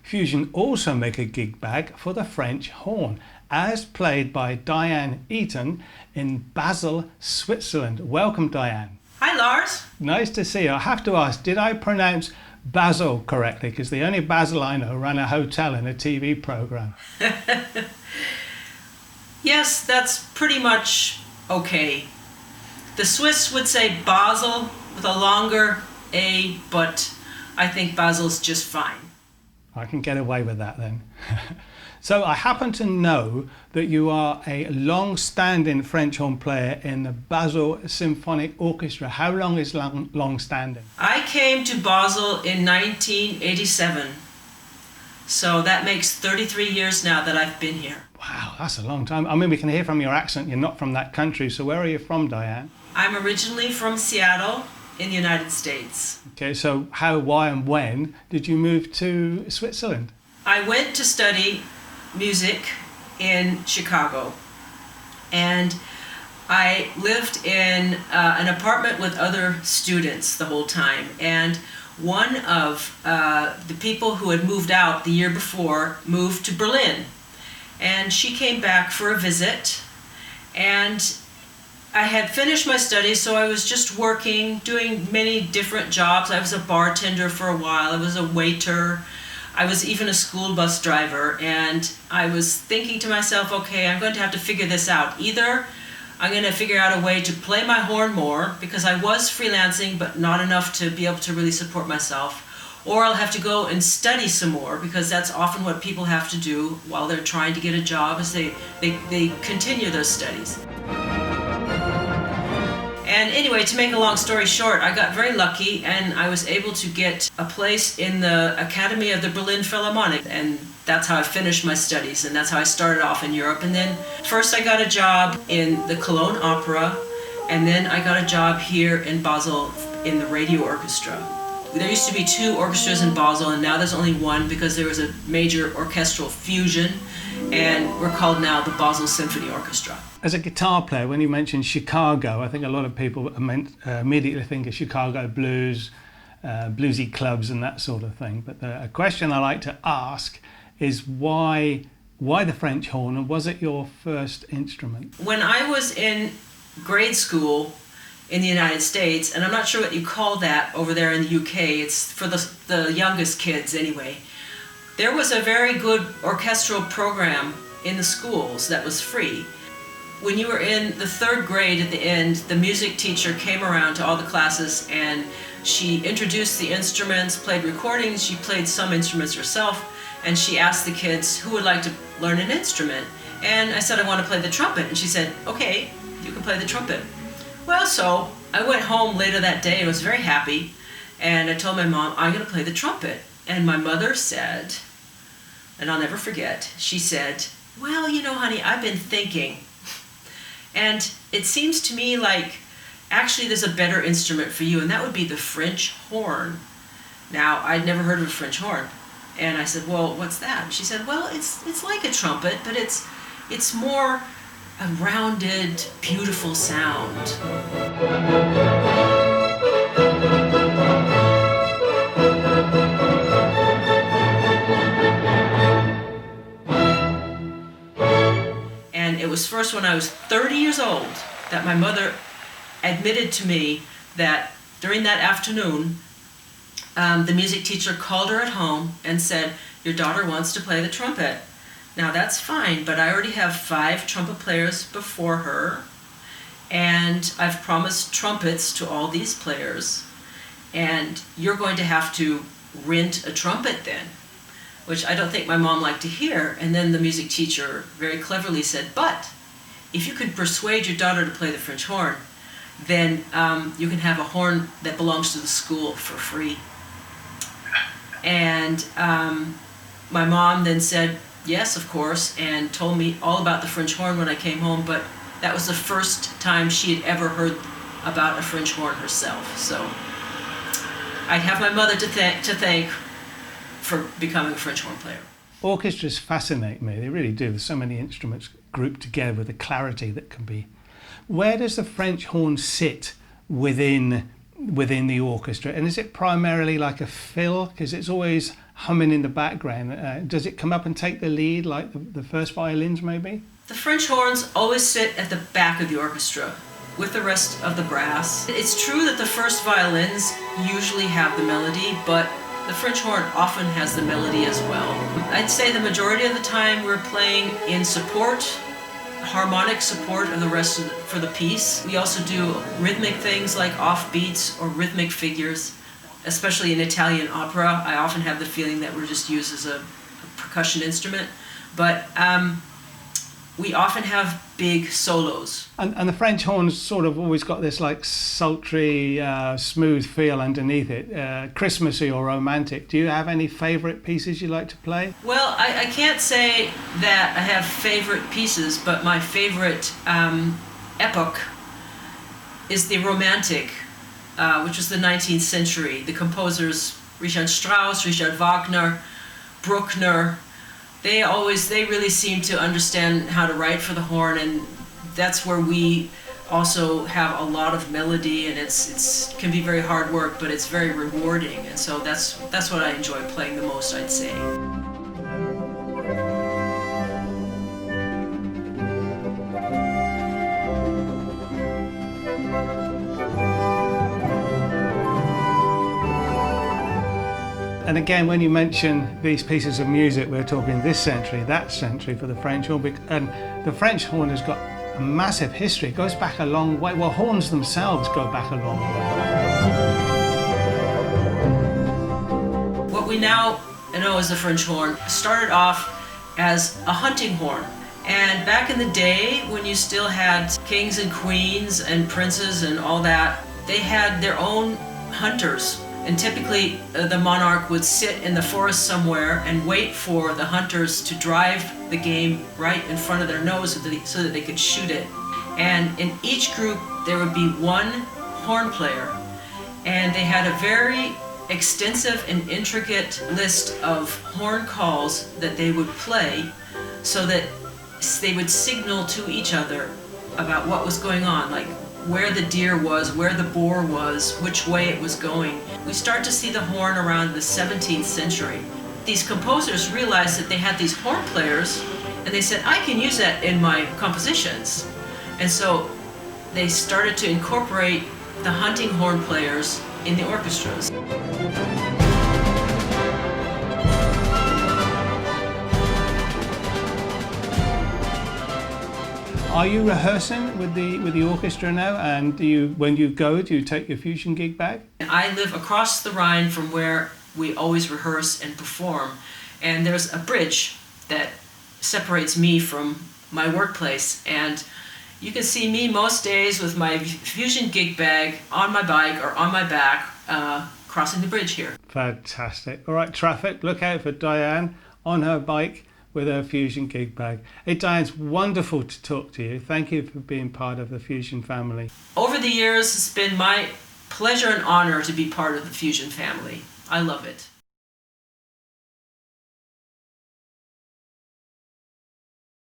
Fusion also make a gig bag for the French horn, as played by Diane Eaton in Basel, Switzerland. Welcome, Diane. Hi, Lars. Nice to see you. I have to ask, did I pronounce Basel correctly? Because the only Basel I know ran a hotel and a TV program. Yes, that's pretty much okay. The Swiss would say Basel with a longer A, but I think Basel's just fine. I can get away with that then. So I happen to know that you are a long-standing French horn player in the Basel Symphonic Orchestra. How long is long-standing? I came to Basel in 1987, so that makes 33 years now that I've been here. Wow, that's a long time. I mean, we can hear from your accent you're not from that country, so where are you from, Diane? I'm originally from Seattle in the United States. Okay, so how, why and when did you move to Switzerland? I went to study music in Chicago, and I lived in an apartment with other students the whole time, and one of the people who had moved out the year before moved to Berlin, and she came back for a visit, and I had finished my studies, so I was just working, doing many different jobs. I was a bartender for a while, I was a waiter, I was even a school bus driver, and I was thinking to myself, okay, I'm going to have to figure this out. Either I'm going to figure out a way to play my horn more, because I was freelancing, but not enough to be able to really support myself, or I'll have to go and study some more, because that's often what people have to do while they're trying to get a job, is they continue those studies. And anyway, to make a long story short, I got very lucky and I was able to get a place in the Academy of the Berlin Philharmonic, and that's how I finished my studies, and that's how I started off in Europe. And then first I got a job in the Cologne Opera, and then I got a job here in Basel in the radio orchestra. There used to be 2 orchestras in Basel, and now there's only one because there was a major orchestral fusion, and we're called now the Basel Symphony Orchestra. As a guitar player, when you mentioned Chicago, I think a lot of people immediately think of Chicago blues, bluesy clubs and that sort of thing. But a question I like to ask is why the French horn, and was it your first instrument? When I was in grade school in the United States, and I'm not sure what you call that over there in the UK, it's for the youngest kids anyway, there was a very good orchestral program in the schools that was free. When you were in the 3rd grade at the end, the music teacher came around to all the classes and she introduced the instruments, played recordings, she played some instruments herself, and she asked the kids who would like to learn an instrument. And I said, I want to play the trumpet. And she said, okay, you can play the trumpet. Well, so I went home later that day and was very happy, and I told my mom, I'm going to play the trumpet. And my mother said, and I'll never forget, she said, well, you know, honey, I've been thinking, and it seems to me like actually there's a better instrument for you, and that would be the French horn. Now, I'd never heard of a French horn, and I said, well, what's that? And she said, well, it's like a trumpet, but it's more a rounded, beautiful sound. And it was first when I was 30 years old that my mother admitted to me that during that afternoon, the music teacher called her at home and said, your daughter wants to play the trumpet. Now that's fine, but I already have 5 trumpet players before her, and I've promised trumpets to all these players, and you're going to have to rent a trumpet then, which I don't think my mom liked to hear. And then the music teacher very cleverly said, but if you can persuade your daughter to play the French horn, then you can have a horn that belongs to the school for free. And my mom then said, yes, of course, and told me all about the French horn when I came home, but that was the first time she had ever heard about a French horn herself. So I have my mother to thank for becoming a French horn player. Orchestras fascinate me, they really do. There's so many instruments grouped together with the clarity that can be. Where does the French horn sit within the orchestra, and is it primarily like a fill? Because it's always humming in the background. Does it come up and take the lead like the first violins maybe? The French horns always sit at the back of the orchestra with the rest of the brass. It's true that the first violins usually have the melody, but the French horn often has the melody as well. I'd say the majority of the time we're playing in support, harmonic support of the rest for the piece. We also do rhythmic things like offbeats or rhythmic figures, especially in Italian opera. I often have the feeling that we're just used as a percussion instrument, but we often have big solos. And the French horn's sort of always got this like sultry, smooth feel underneath it, Christmassy or romantic. Do you have any favourite pieces you like to play? Well, I can't say that I have favourite pieces, but my favourite epoch is the Romantic, which was the 19th century. The composers Richard Strauss, Richard Wagner, Bruckner, they really seem to understand how to write for the horn, and that's where we also have a lot of melody, and it's can be very hard work, but it's very rewarding, and so that's what I enjoy playing the most, I'd say. And again, when you mention these pieces of music, we're talking this century, that century for the French horn. And the French horn has got a massive history. It goes back a long way. Well, horns themselves go back a long way. What we now know as the French horn started off as a hunting horn. And back in the day, when you still had kings and queens and princes and all that, they had their own hunters. And typically the monarch would sit in the forest somewhere and wait for the hunters to drive the game right in front of their nose so that they could shoot it. And in each group there would be one horn player, and they had a very extensive and intricate list of horn calls that they would play so that they would signal to each other about what was going on, like where the deer was, where the boar was, which way it was going. We start to see the horn around the 17th century. These composers realized that they had these horn players, and they said, I can use that in my compositions. And so they started to incorporate the hunting horn players in the orchestras. Are you rehearsing with the orchestra now? And when you go, do you take your fusion gig bag? I live across the Rhine from where we always rehearse and perform, and there's a bridge that separates me from my workplace, and you can see me most days with my fusion gig bag on my bike or on my back crossing the bridge here. Fantastic. All right, traffic, look out for Diane on her bike with her fusion gig bag. Hey Diane, it's wonderful to talk to you. Thank you for being part of the Fusion family. Over the years, it's been my pleasure and honor to be part of the Fusion family. I love it.